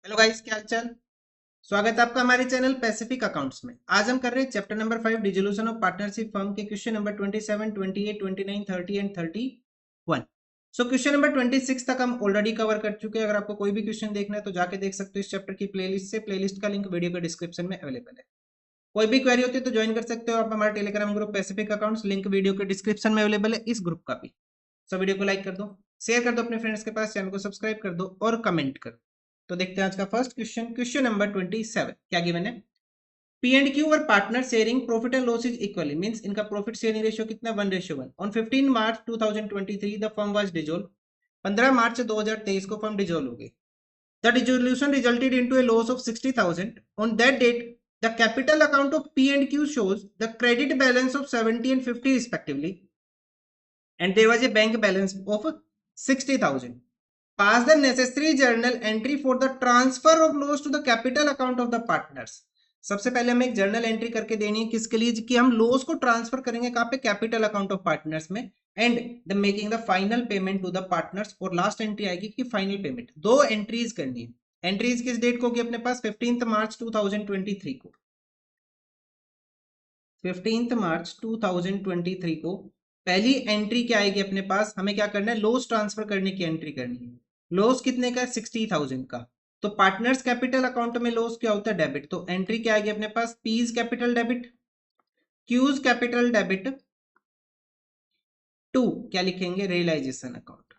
Hello guys, क्या हाल चाल। स्वागत है आपका हमारे चैनल पैसिफिक अकाउंट्स में। आज हम कर रहे हैं chapter number 5 dissolution of partnership firm के question number 27, 28, 29, 30 and 31। So question number 26 तक हम ऑलरेडी कवर कर चुके हैं। अगर आपको कोई भी क्वेश्चन देखना है तो जाके देख सकते हो इस चैप्टर की प्लेलिस्ट से। प्लेलिस्ट का लिंक वीडियो के डिस्क्रिप्शन में अवेलेबल है। कोई भी क्वेरी होती है तो ज्वाइन कर सकते हो आप हमारे Telegram group Pacific accounts, link video के डिस्क्रिप्शन में अवेलेबल है, इस ग्रुप का भी। सो वीडियो को लाइक कर दो, शेयर कर दो अपने फ्रेंड्स के पास, चैनल को सब्सक्राइब कर दो और कमेंट करो। तो देखते हैं आज का फर्स्ट क्वेश्चन। क्वेश्चन नंबर 27 क्या गिवन है। पी एंड क्यू और partner sharing profit and loss is equally, means इनका प्रॉफिट शेयरिंग रेशियो कितना, 1:1। On 15 March 2023 the firm was dissolve. 15 मार्च 2023 को फर्म डिसॉल्व हो गई। The dissolution resulted into a loss of 60,000। On that date the capital account of P and Q shows the credit balance of 70 and 50 respectively, and there was a bank balance of 60,000. Pass the necessary journal entry for the transfer of loss to the capital account of the partners. सबसे पहले हमें एक journal entry करके देनी है, किसके लिए, कि हम लॉस को ट्रांसफर करेंगे कहां पे, कैपिटल अकाउंट ऑफ पार्टनर्स में, and the making the final payment to the partners. और लास्ट एंट्री आएगी कि फाइनल पेमेंट। दो एंट्रीज करनी है। एंट्रीज किस डेट को होगी अपने पास, 15 मार्च 2023 को। 15 मार्च 2023 को पहली एंट्री क्या आएगी अपने पास, हमें क्या करना है, लॉस ट्रांसफर करने की एंट्री करनी है। लॉस कितने का, 60,000 का। तो पार्टनर्स कैपिटल अकाउंट में लॉस क्या होता है, डेबिट। तो एंट्री क्या आएगी अपने पास, P's capital debit, Q's capital debit to, क्या लिखेंगे, realisation account.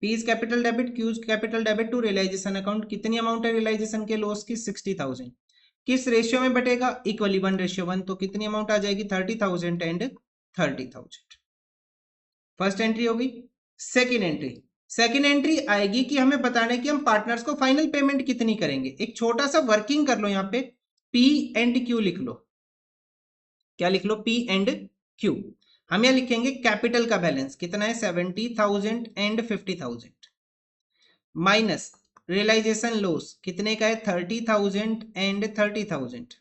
P's capital debit, Q's capital debit to realisation account. कितनी अमाउंट है रियलाइजेशन के लॉस की, 60,000। किस रेशियो में बटेगा, इक्वली 1:1। तो कितनी अमाउंट आ जाएगी, 30,000 एंड 30,000। फर्स्ट एंट्री होगी। सेकेंड एंट्री, सेकेंड एंट्री आएगी कि हमें बताना है कि हम पार्टनर्स को फाइनल पेमेंट कितनी करेंगे। एक छोटा सा वर्किंग कर लो यहाँ पे, पी एंड क्यू लिख लो। क्या लिख लो, पी एंड क्यू। हम यहाँ लिखेंगे कैपिटल का बैलेंस कितना है, 70,000 एंड 50,000, माइनस रियलाइजेशन लॉस कितने का है, 30,000 एंड 30,000।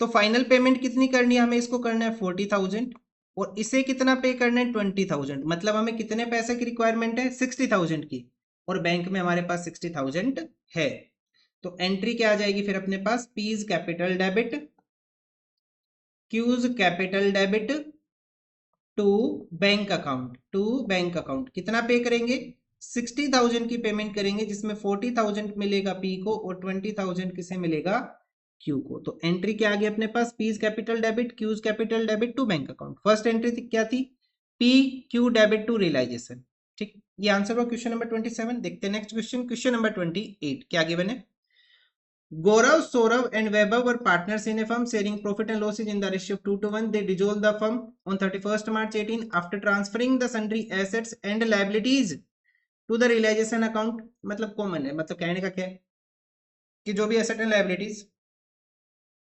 तो फाइनल पेमेंट कितनी करनी है हमें, इसको करना है 40,000, और इसे कितना पे करना है, 20,000। मतलब हमें कितने पैसे की रिक्वायरमेंट है, 60,000 की, और बैंक में हमारे पास 60,000 है। तो एंट्री क्या आ जाएगी फिर अपने पास, P's capital debit, Q's capital debit to bank account, to bank account. कितना पे करेंगे, 60,000 की पेमेंट करेंगे, जिसमें 40,000 मिलेगा पी को और 20,000 किसे मिलेगा, क्यू को। तो एंट्री क्या आ गई अपने पास, P's capital debit, Q's capital debit to bank account. First entry क्या थी, P Q debit to realisation. ठीक, ये आंसर हुआ क्वेश्चन नंबर 27। देखते हैं नेक्स्ट क्वेश्चन। क्वेश्चन नंबर 28 क्या गिवन है। Gaurav, Saurav and Vaibhav were partners in a firm sharing profit and losses in the ratio of 2:1. They dissolved the firm on 31st March 18 after transferring the sundry assets and liabilities to the realization account. मतलब common है, मतलब कहने का क्या है कि जो भी एसेट एंड लाइबिलिटीज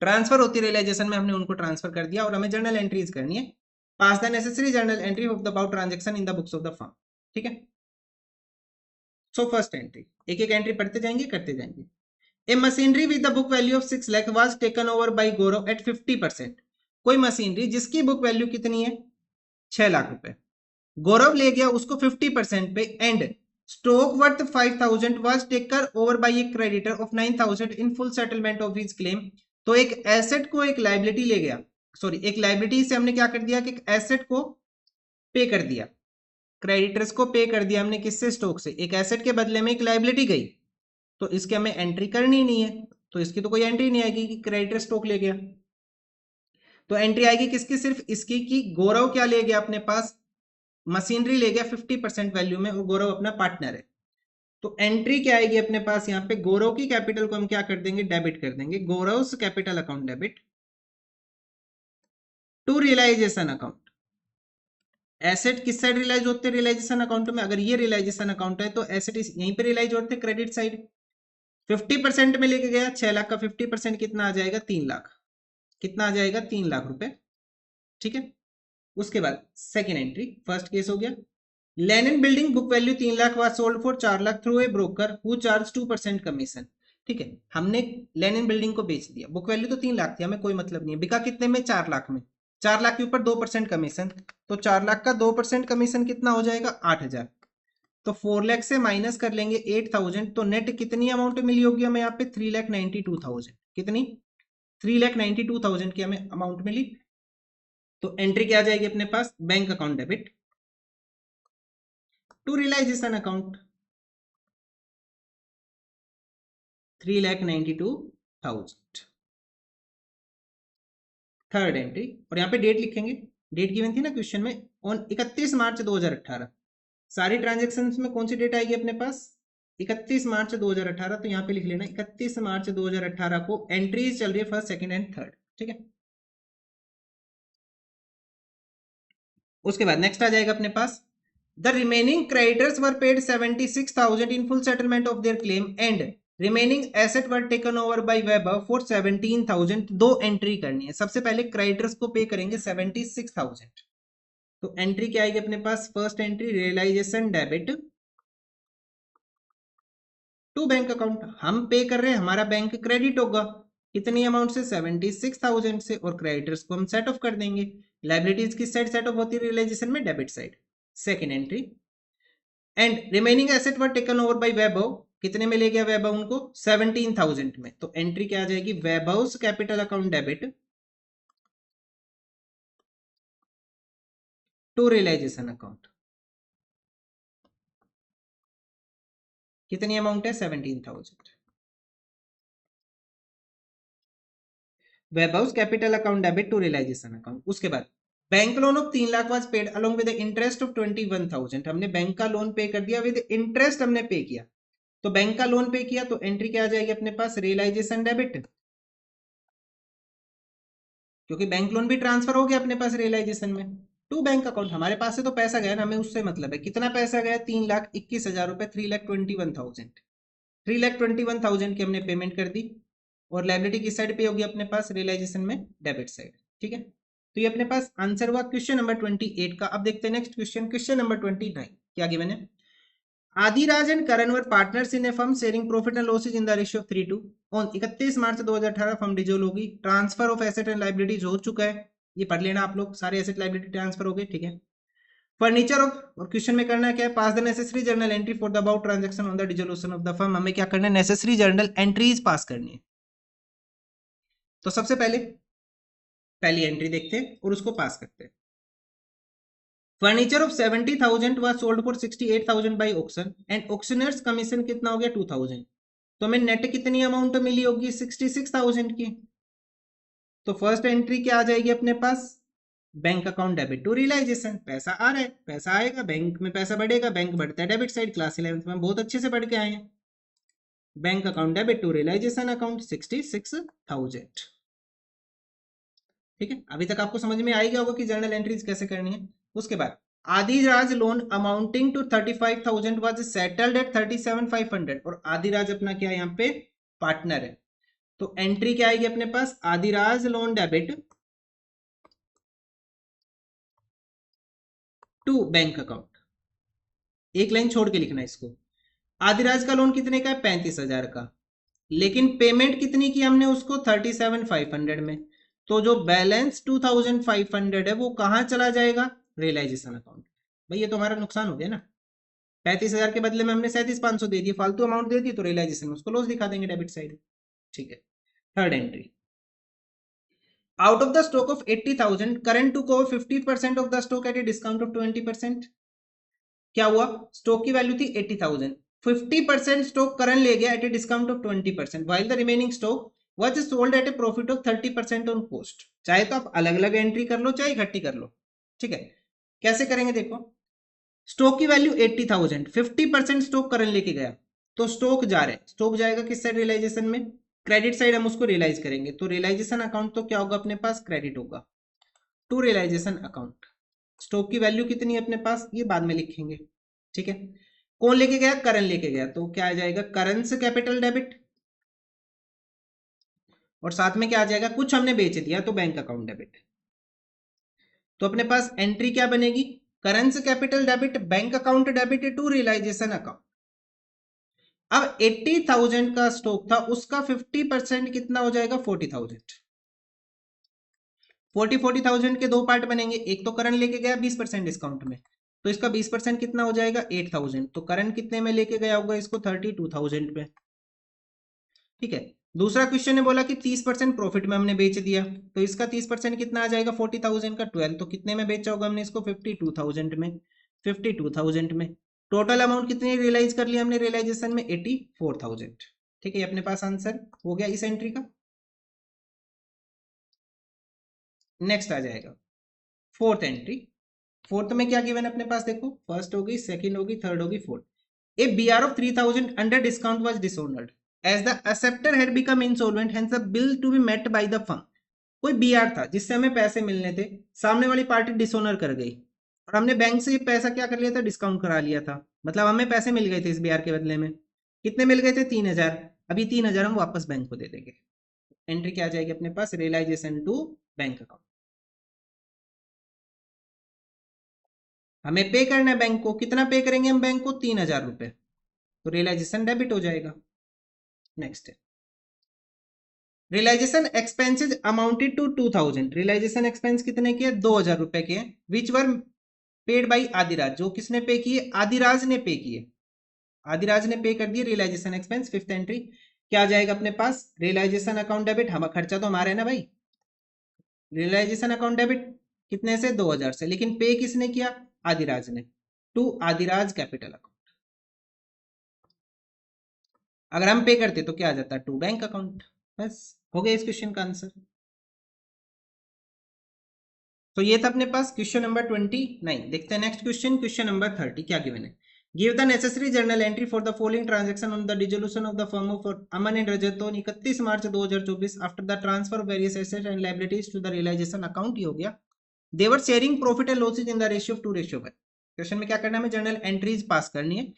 ट्रांसफर होती है रियलाइजेशन में, हमने उनको ट्रांसफर कर दिया और हमें जर्नल एंट्रीज करनी है। Pass the necessary journal entry of the about transaction in the books of the firm. ठीक है, सो फर्स्ट एंट्री, एक एक एंट्री पढ़ते जाएंगे, करते जाएंगे। A machinery with the book value of 6 lakh was taken over by Gaurav at 50%. कोई machinery जिसकी बुक वैल्यू कितनी है, 6 लाख रुपए, गौरव ले गया उसको 50% पे, and stock worth 5,000 was taken over by a creditor of 9,000 in full settlement of his claim. तो एक एसेट को एक लाइबिलिटी ले गया, सॉरी एक लाइबिलिटी से हमने क्या कर दिया कि एक एसेट को पे कर दिया, क्रेडिटर्स को पे कर दिया हमने, किससे, स्टॉक से। एक एसेट के बदले में एक लाइबिलिटी गई, तो इसके हमें एंट्री करनी नहीं है, तो इसकी तो कोई एंट्री नहीं आएगी कि क्रेडिटर स्टॉक ले गया। तो एंट्री आएगी किसकी, सिर्फ इसकी कि गौरव क्या ले गया अपने पास, मशीनरी ले गया 50% वैल्यू में, और गौरव अपना पार्टनर है। तो एंट्री क्या आएगी अपने पास यहाँ पे, गौरव की कैपिटल को हम क्या कर देंगे, डेबिट कर देंगे, Gaurav capital account debit to realisation account. Asset किस साइड रियलाइज होते हैं, रियलाइजेशन अकाउंट में। अगर ये रियलाइजेशन अकाउंट है तो एसेट यहीं पे रियलाइज होते हैं, क्रेडिट साइड। 50% में लेके गया, 6 लाख का 50% कितना आ जाएगा, 3 लाख। कितना आ जाएगा, 3 लाख रुपए। ठीक है, उसके बाद सेकेंड एंट्री, फर्स्ट केस हो गया। Lenin building book value 3 lakh was sold for 4 lakh through a broker who charge 2% commission. ठीक है, हमने लेनिन बिल्डिंग को बेच दिया, बुक वैल्यू तो 3 लाख थी, हमें कोई मतलब नहीं है, बिका कितने में, 4 लाख में। 4 लाख के ऊपर 2% कमीशन, तो 4 लाख का 2% कमीशन कितना हो जाएगा, 8,000। तो 4 लाख से माइनस कर लेंगे 8,000, तो नेट कितनी अमाउंट मिली होगी हमें यहाँ पे 3,92,000। कितनी? 3,92,000 की हमें अमाउंट मिली। तो एंट्री क्या आ जाएगी अपने पास? Bank account debit to realisation account 3,92,000। Third entry, और यहाँ पे डेट लिखेंगे, डेट गिवन थी ना क्वेश्चन में, ऑन 31 मार्च 2018। सारी ट्रांजेक्शन में कौन सी डेट आएगी अपने पास? 31 मार्च 2018। तो यहाँ पे लिख लेना 31 मार्च 2018 को एंट्रीज चल रही है फर्स्ट, सेकंड एंड थर्ड। ठीक है, उसके बाद नेक्स्ट आ जाएगा अपने पास, the remaining creditors were paid 76,000 in full settlement of their claim and remaining asset were taken over by Vaibhav for 17,000। दो एंट्री करनी है। सबसे पहले क्रेडिटर्स को पे करेंगे 76,000। तो एंट्री क्या आएगी अपने पास? First entry realisation debit to bank account. हम पे कर रहे हैं, हमारा बैंक क्रेडिट होगा कितनी अमाउंट से? 76,000 से, और क्रेडिटर्स को हम सेट ऑफ कर देंगे। लाइबिलिटीज की साइड सेट ऑफ होती है रियलाइजेशन में? Debit side. Second entry, and remaining asset were taken over by Vaibhav. कितने में ले गया वैभव उनको? 17,000 में। तो एंट्री क्या आ जाएगी? Vaibhav's capital account debit to realisation account. कितनी अमाउंट है? 17,000। Vaibhav's capital account debit to realisation account. उसके बाद bank loan of 3 lakh was paid along with interest of 21,000। हमने बैंक का लोन पे कर दिया, विद इंटरेस्ट हमने पे किया। तो बैंक का लोन पे किया, तो एंट्री क्या आ जाएगी अपने पास? रियलाइजेशन डेबिट, क्योंकि बैंक लोन भी ट्रांसफर हो गया अपने पास रियलाइजेशन में, टू बैंक अकाउंट। हमारे पास से तो पैसा गया ना, हमें उससे मतलब है। कितना पैसा गया? 3,21,000 रुपए, 3,21,000। 3,21,000 की हमने पेमेंट कर दी, और लाइबिलिटी किस साइड पे होगी अपने पास? रियलाइजेशन में डेबिट साइड। ठीक है, तो ये अपने पास आंसर हुआ क्वेश्चन नंबर 28 का। अब देखते हैं नेक्स्ट क्वेश्चन, क्वेश्चन नंबर 29। क्या गिवन है? Adiraj and Karan were partners in a firm sharing profit and losses in the ratio of 3:2। On 31 March 2018 firm dissolve होगी। Transfer of asset and liabilities हो चुका है, ये पढ़ लेना आप लोग। सारे एसेट लाइबिलिटी ट्रांसफर हो गए। ठीक है, फर्नीचर ऑफ, और क्वेश्चन में करना क्या है? Pass the necessary journal entry for the about transaction on the dissolution of the firm. हमें क्या करना है? नेसेसरी जर्नल एंट्रीज पास करनी है। तो सबसे पहले पहली एंट्री देखते हैं और उसको पास करते हैं। Furniture of 70,000 was sold for 68,000 by auction and auctioneer's commission कितना हो गया? 2,000। तो हमें नेट कितनी अमाउंट मिली होगी? 66,000 की। तो फर्स्ट एंट्री क्या आ जाएगी अपने पास? Bank account debit to realisation. पैसा आ रहा है, पैसा आएगा, बैंक में पैसा बढ़ेगा, बैंक बढ़ता है डेबिट साइड। क्लास 11th में बहुत अच्छे से पढ़ के आए हैं। Bank account debit to realisation account 66,000। ठीक है, अभी तक आपको समझ में आ गया होगा कि जर्नल एंट्रीज कैसे करनी है। उसके बाद Adiraj loan amounting to 35,000 was settled at 37,500, और आदिराज अपना क्या यहाँ पे? पार्टनर है। तो एंट्री क्या आएगी अपने पास? Adiraj loan debit to bank account. एक लाइन छोड़ के लिखना इसको। आदिराज का लोन कितने का है? 35,000 का, लेकिन पेमेंट कितनी की हमने उसको? 37,500 में। तो जो बैलेंस 2,500 है वो कहां चला जाएगा? Realisation account. भाई ये तो हमारा नुकसान हो गया ना। 35,000 के बदले में हमने 37,500 दे दी, फालतू अमाउंट दे दी, तो रियलाइजेशन में उसको लॉस दिखा देंगे डेबिट साइड। ठीक है, third entry, out of the stock of 80,000 current took over 50% of the stock at a discount of 20%। क्या हुआ? स्टॉक की वैल्यू थी 80,000, 50% स्टॉक करंट ले गया at a discount of 20%, while the remaining stock was sold at a profit of 30% on cost. चाहे तो आप अलग अलग एंट्री कर लो, चाहे इकट्ठी कर लो। ठीक है, कैसे करेंगे देखो। स्टॉक की वैल्यू 80,000, 50% स्टॉक करंट लेके गया, तो स्टॉक जा रहे, स्टॉक जाएगा किस साइड? रियलाइजेशन में, क्रेडिट साइड हम उसको रियलाइज करेंगे। तो रियलाइजेशन अकाउंट तो क्या होगा अपने पास? क्रेडिट होगा टू रियलाइजेशन अकाउंट। स्टॉक की वैल्यू कितनी है अपने पास? ये बाद में लिखेंगे। ठीक है, कौन लेके गया? करंट लेके गया, तो क्या आ जाएगा? करंट कैपिटल डेबिट, और साथ में क्या आ जाएगा? कुछ हमने बेच दिया तो बैंक अकाउंट डेबिट। तो अपने पास एंट्री क्या बनेगी? करंट capital debit bank account debit to realisation account. अब 80,000 का स्टॉक था, उसका 50% कितना हो जाएगा? 40,000। 40,000 के दो पार्ट बनेंगे, एक तो करंट लेके गया 20% डिस्काउंट में, तो इसका 20% कितना हो जाएगा 8000। तो करंट कितने में लेके गया होगा इसको 32,000 में। ठीक है। दूसरा क्वेश्चन ने बोला कि 30% प्रॉफिट में हमने बेच दिया, तो इसका 30% कितना आ जाएगा 40,000 का 12, तो कितने में बेचा होगा हमने इसको 52,000 में। 52,000 में टोटल अमाउंट कितनी रियलाइज कर लिया हमने रियलाइजेशन में 84,000। ठीक है, अपने पास आंसर हो गया इस एंट्री का। नेक्स्ट आ जाएगा फोर्थ एंट्री। फोर्थ में क्या गिवन है अपने पास, देखो फर्स्ट होगी, सेकंड होगी, थर्ड होगी, fourth. A BR of 3,000 under discount was dishonoured as the acceptor had become insolvent hence the bill to be met by the firm. कोई बीआर था जिससे हमें पैसे मिलने थे, सामने वाली पार्टी डिसऑनर कर गई और हमने बैंक से ये पैसा क्या कर लिया था, डिस्काउंट करा लिया था। मतलब हमें पैसे मिल गए थे इस बीआर के बदले में। कितने मिल गए थे 3,000। अभी 3,000 हम वापस बैंक को दे देंगे। एंट्री क्या आ जाएगी अपने पास, रियलाइजेशन टू बैंक अकाउंट। हमें पे करना है बैंक को, कितना पे करेंगे हम बैंक को 3,000 रुपए, तो रियलाइजेशन डेबिट हो जाएगा। नेक्स्ट है realisation expenses amounted to 2,000। Realisation expense कितने के, 2,000 रुपए के, which were paid by Adiraj. जो किसने पे किए, आदिराज ने पे किए। आदिराज ने पे कर दिए रियलाइजेशन एक्सपेंस। फिफ्थ एंट्री क्या आ जाएगा अपने पास, रियलाइजेशन अकाउंट डेबिट। हम खर्चा तो हमारा है ना भाई, रियलाइजेशन अकाउंट डेबिट कितने से 2,000 से, लेकिन पे किसने किया, आदिराज ने, टू आदिराज कैपिटल अकाउंट। अगर हम पे करते तो क्या आ जाता, टू बैंक अकाउंट। बस हो गया इस क्वेश्चन का आंसर। तो ये था अपने पास क्वेश्चन नंबर 29। देखते हैं नेक्स्ट क्वेश्चन, क्वेश्चन नंबर 30 क्या गिवन है। Give the necessary journal entry for the following transaction on the dissolution of the firm of Aman and Rajat on 31 March 2024 after the transfer of various assets and liabilities to the realisation account. ही हो गया। They were sharing profit and losses in the ratio of 2:1। Question में क्या करना है, हमें journal entries pass करनी है।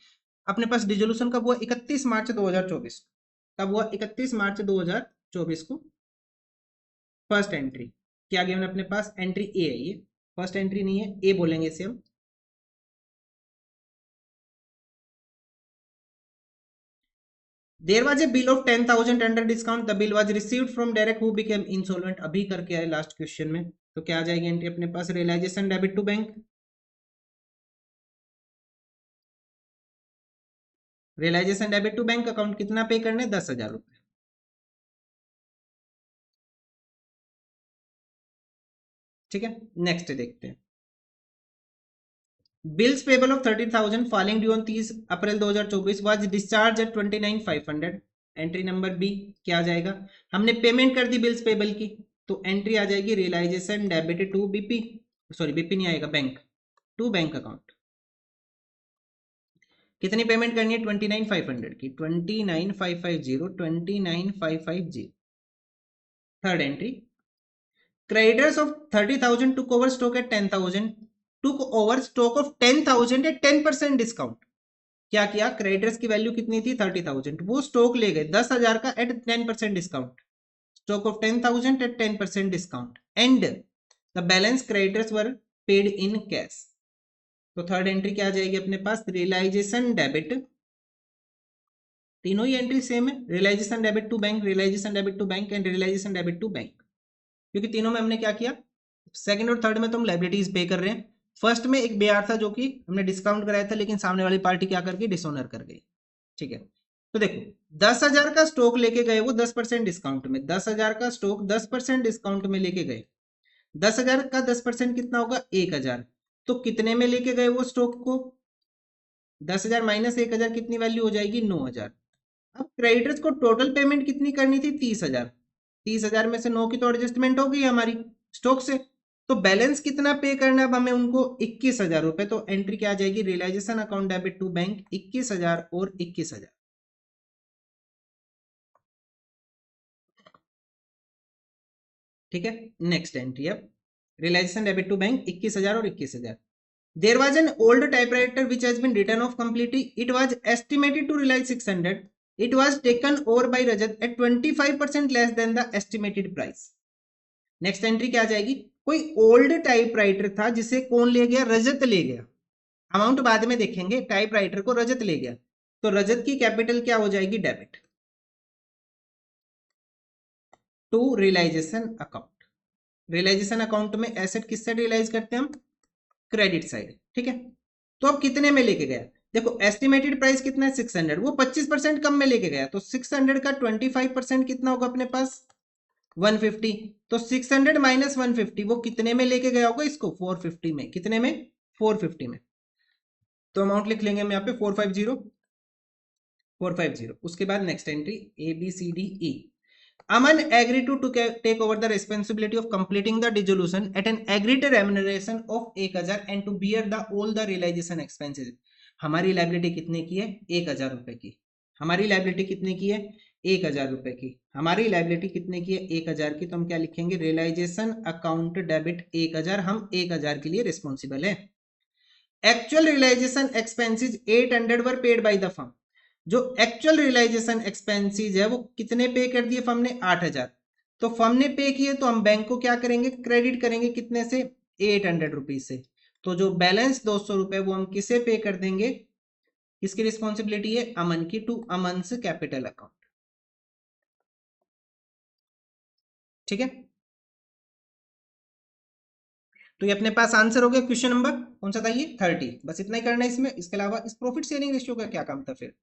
अपने पास डिसोल्यूशन कब हुआ, 31 मार्च 2024। कब हुआ, 31 मार्च 2024 को। फर्स्ट एंट्री क्या गिवन अपने पास, एंट्री ए है ये, फर्स्ट एंट्री नहीं है, ए बोलेंगे इसे हम। There was a bill of 10,000 under discount, the bill was received from direct who became insolvent. अभी करके आए लास्ट क्वेश्चन में, तो क्या आ जाएगी एंट्री अपने पास, realisation debit to bank. Realisation debit to bank account कितना पे करने, 10,000 रुपए। ठीक है, नेक्स्ट देखते हैं। Bills payable of 30,000 falling due on 30 April 2024 was discharge at 29,500। Entry number B क्या आ जाएगा, हमने पेमेंट कर दी बिल्स पेबल की, तो एंट्री आ जाएगी realisation debit to BP, sorry BP नहीं आएगा, बैंक, टू बैंक अकाउंट। कितनी पेमेंट करनी है, 29,500 की, 29,550, 29,550। Third entry creditors of 30,000 took over stock at 10,000, took over stock of 10,000 at 10% discount. क्या किया, क्रेडिटर्स की वैल्यू कितनी थी 30,000, वो स्टॉक ले गए 10,000 का at 10% discount. Stock of 10,000 at 10% discount and the balance creditors were paid in cash. तो थर्ड एंट्री क्या आ जाएगी अपने पास, रियलाइजेशन डेबिट। तीनों ही एंट्री सेम है, realisation debit to bank, realisation debit to bank and realisation debit to bank. क्योंकि तीनों में हमने क्या किया, सेकंड और थर्ड में तो हम लायबिलिटीज पे कर रहे हैं। फर्स्ट में एक बेयर था जो कि हमने डिस्काउंट कराया था, लेकिन सामने वाली पार्टी क्या कर गई, डिसऑनर कर गई। ठीक है, तो देखो 10,000 का स्टॉक लेके गए वो 10% डिस्काउंट में, 10,000 का स्टॉक 10% डिस्काउंट में लेके गए। 10,000 का 10% कितना होगा, 1,000। तो कितने में लेके गए वो स्टॉक को, 10,000 माइनस 1,000 कितनी वैल्यू हो जाएगी, 9,000। अब क्रेडिटर्स को टोटल पेमेंट कितनी करनी थी, 30,000। 30,000 में से 9 की तो एडजस्टमेंट हो गई हमारी स्टॉक से, तो बैलेंस कितना पे करना है अब हमें उनको, 21,000 रुपए। तो एंट्री क्या आ जाएगी, realisation account debit to bank 21,000 और 21,000। ठीक है, नेक्स्ट एंट्री अब रियलाइजेशन डेबिट टू बैंक 21,000 और 21,000। There was an old typewriter which has been written off completely, it was estimated to realise 600, it was taken over by Rajat at 25% less than the estimated price. Next entry क्या आ जाएगी, कोई old typewriter था जिसे कौन ले गया, रजत ले गया। अमाउंट बाद में देखेंगे, टाइपराइटर को रजत ले गया, तो रजत की कैपिटल क्या हो जाएगी, debit to realisation account. Realisation account में एसेट किससे रियलाइज करते हैं हम, क्रेडिट साइड। ठीक है, तो अब कितने में लेके गया, देखो एस्टिमेटेड प्राइस कितना है 600, वो 25% कम में लेके गया, तो 600 का 25% कितना होगा अपने पास 150, तो 600 माइनस 150 वो कितने में लेके गया होगा इसको 450 में, कितने में 450 में, तो अमाउंट लिख लेंगे हम यहाँ पे 450 450। उसके बाद next entry ABCDE। Aman agreed to take over the responsibility of completing the dissolution at an agreed remuneration of 1000 and to bear the all the realization expenses। हमारी लाइबिलिटी कितने की है 1000 रुपए की, हमारी लाइबिलिटी कितने की है 1000 रुपए की, हमारी लाइबिलिटी कितने की है 1000 की, तो हम क्या लिखेंगे रियलाइजेशन अकाउंट डेबिट 1000, हम 1000 के लिए रिस्पॉन्सिबल है। Actual realisation expenses 800 were paid by the firm, जो एक्चुअल रियलाइजेशन एक्सपेंसेस है वो कितने पे कर दिए फर्म ने 8000, तो फर्म ने पे किए तो हम बैंक को क्या करेंगे क्रेडिट करेंगे कितने से 800 रुपीज से, तो जो बैलेंस 200 रुपए वो हम किसे पे कर देंगे, किसकी रिस्पॉन्सिबिलिटी है अमन की, टू अमन्स कैपिटल अकाउंट। ठीक है, तो ये अपने पास आंसर हो गया क्वेश्चन नंबर कौन सा था ये 30, बस इतना ही करना है इसमें, इसके अलावा इस प्रॉफिट शेयरिंग रेशियो का क्या काम था फिर,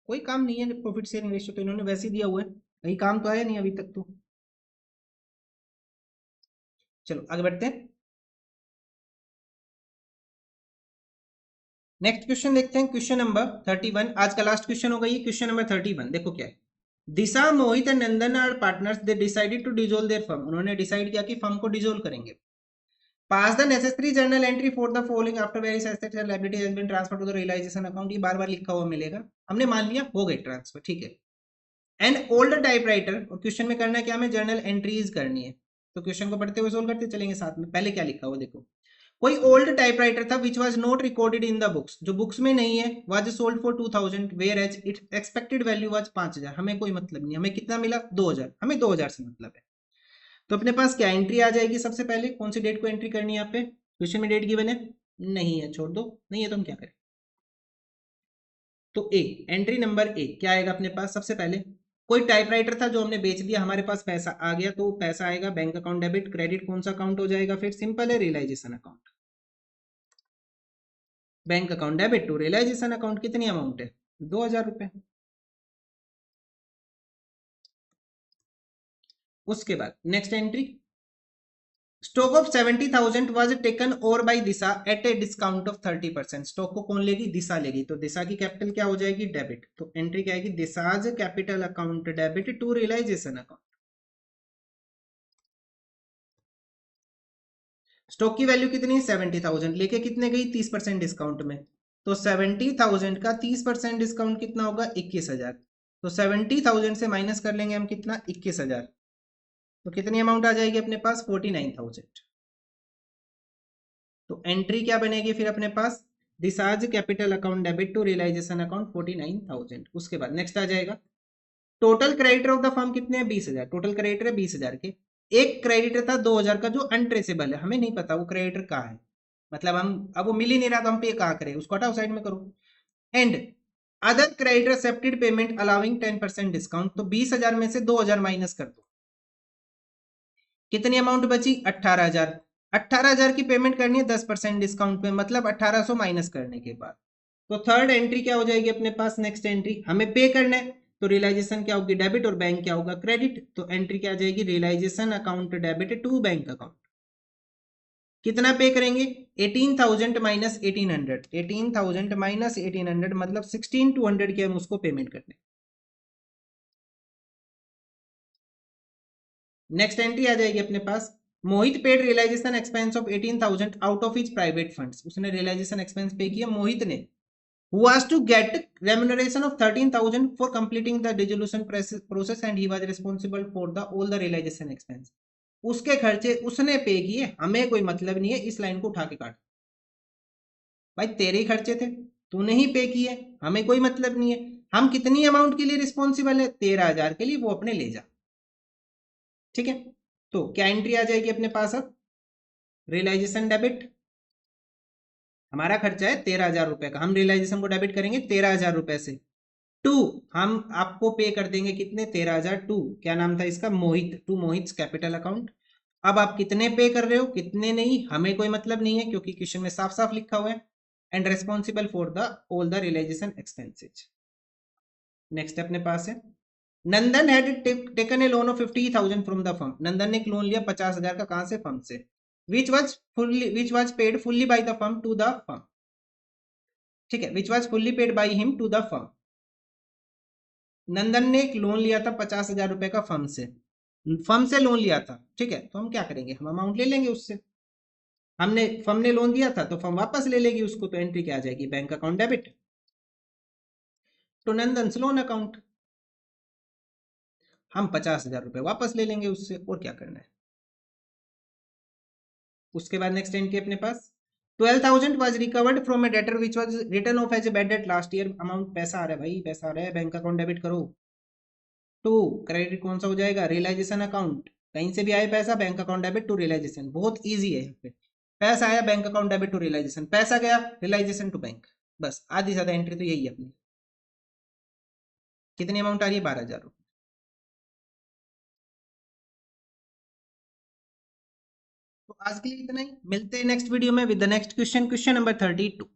कोई काम नहीं है प्रॉफिट शेयरिंग रेशियो, तो इन्होंने वैसे ही दिया हुआ है, कहीं काम तो आया नहीं अभी तक तो। चलो आगे बढ़ते हैं, नेक्स्ट क्वेश्चन देखते हैं, क्वेश्चन नंबर 31, आज का लास्ट क्वेश्चन होगा ये क्वेश्चन नंबर 31। देखो क्या है, Disha Mohit and Nandan are partners, they decided to dissolve their firm, उन्होंने डिसाइड किया कि फर्म को डिसॉल्व करेंगे। Pass the necessary journal entry for the following after various assets and liabilities has been transferred to the realisation account, ये बार बार लिखा हुआ मिलेगा, हमने मान लिया हो गई ट्रांसफर, ठीक है। एंड ओल्ड टाइपराइटर, और क्वेश्चन में करना क्या हमें जर्नल एंट्रीज करनी है, तो क्वेश्चन को पढ़ते हुए सोल्व करते चलेंगे साथ में। पहले क्या लिखा हुआ देखो, कोई ओल्ड टाइपराइटर था which was not recorded in the books, जो बुक्स में नहीं है, was sold for 2000 whereas its expected value was 5000, हमें कोई मतलब नहीं, हमें कितना मिला 2000, हमें 2000 से मतलब है। तो अपने पास क्या एंट्री आ जाएगी, सबसे पहले कौन सी डेट को एंट्री करनी है यहाँ पे, क्वेश्चन में डेट गिवन है नहीं है, छोड़ दो, नहीं है तो हम क्या करें, तो ए, एंट्री नंबर ए क्या आएगा अपने पास, सबसे पहले कोई टाइपराइटर था जो हमने बेच दिया, हमारे पास पैसा आ गया, तो पैसा आएगा बैंक अकाउंट डेबिट, क्रेडिट कौन सा अकाउंट हो जाएगा फिर, सिंपल है realisation account, bank account debit to realisation account, कितनी अमाउंट है 2000 रुपए। उसके बाद next entry, stock of 70,000 was taken over by Disha at a discount of 30%, stock को कौन लेगी दिशा लेगी, तो दिशा की कैपिटल क्या हो जाएगी डेबिट, तो एंट्री क्या आएगी Disha's capital account debit to realisation account. Stock की वैल्यू कितनी 70,000, लेके कितने गई 30% डिस्काउंट में, तो 70,000 का 30% डिस्काउंट कितना होगा 21,000, तो 70,000 से माइनस कर लेंगे हम कितना 21,000, तो कितनी अमाउंट आ जाएगी अपने पास 49,000। तो एंट्री क्या बनेगी फिर अपने पास Disha's capital account debit to realisation account 49,000। उसके बाद नेक्स्ट आ जाएगा total creditor of the firm कितने हैं 20,000, टोटल क्रेडिटर है 20,000 के, एक क्रेडिटर था 2,000 का जो अनट्रेसेबल है, हमें नहीं पता वो क्रेडिटर कहाँ है, मतलब हम अब वो मिल ही नहीं रहा तो हम पे कहाँ करें, उसको हटाओ साइड में करो। And other creditor accepted payment allowing 10% discount, तो 20,000 में से 2,000 माइनस कर दो, कितनी अमाउंट बची 18,000, 18,000 की पेमेंट करनी है 10% डिस्काउंट पे, मतलब 1800 माइनस करने के बाद, तो थर्ड एंट्री क्या हो जाएगी अपने पास, नेक्स्ट एंट्री हमें पे करना है, तो रियलाइजेशन क्या होगी डेबिट और बैंक क्या होगा क्रेडिट, तो एंट्री क्या आ जाएगी realisation account debit to bank account, कितना पे करेंगे 18,000 माइनस 1800, 18,000 माइनस 1800 मतलब 16,200 की हम उसको पेमेंट करने। नेक्स्ट एंट्री आ जाएगी अपने पास, Mohit paid realisation expense of 18,000 out of his private funds, उसने रियलाइजेशन एक्सपेंस पे किया मोहित ने, who was to get remuneration of 13,000 for completing the dissolution process and he was responsible for the all the realization expense, उसके खर्चे उसने पे किए, हमें कोई मतलब नहीं है, इस लाइन को उठा के काट, भाई तेरे ही खर्चे थे तूने ही पे किए, हमें कोई मतलब नहीं है, हम कितनी अमाउंट के लिए रिस्पॉन्सिबल है 13,000 के लिए, वो अपने ले जा। ठीक है, तो क्या एंट्री आ जाएगी अपने पास अब रियलाइजेशन डेबिट, हमारा खर्चा है 13,000 रुपए का, हम रियलाइजेशन को डेबिट करेंगे 13,000 रुपए से, टू हम आपको पे कर देंगे कितने 13,000 टू क्या नाम था इसका मोहित, टू मोहित कैपिटल अकाउंट, अब आप कितने पे कर रहे हो कितने नहीं हमें कोई मतलब नहीं है, क्योंकि क्वेश्चन में साफ साफ लिखा हुआ है, and responsible for the all the realization expenses. Next अपने पास है, Nandan had taken a loan of 50,000 from the firm. Nandan ने एक लोन लिया 50,000 का, कहां से? फर्म से। Which was paid fully by the firm to the firm. ठीक है, which was fully paid by him to the firm. Nandan ने एक लोन लिया था 50,000 रुपए का फर्म से, फर्म से लोन लिया था। ठीक है, तो हम क्या करेंगे, हम अमाउंट ले लेंगे उससे। हमने फर्म ने लोन दिया था तो फर्म वापस ले लेगी उसको, तो एंट्री क्या आ जाएगी, bank account debit to Nandan loan account. हम 50,000 रुपए वापस ले लेंगे उससे, और क्या करना है। उसके बाद नेक्स्ट एंट्री अपने पास, 12,000 was recovered from a debtor which was written off as a bad debt last year. Amount पैसा आ रहा है भाई, पैसा आ रहा है, बैंक अकाउंट डेबिट करो। टू क्रेडिट कौन सा हो जाएगा, रियलाइजेशन अकाउंट। कहीं से भी आए पैसा, bank account debit to realisation, बहुत इजी है यहाँ पे। पैसा आया bank account debit to realisation, पैसा गया रियलाइजेशन टू बैंक। बस आधी ज्यादा एंट्री तो यही है अपनी। कितनी अमाउंट आ रही है, 12,000 रुपये। तो आज के लिए इतना ही, मिलते हैं नेक्स्ट वीडियो में with the next question, question number 32।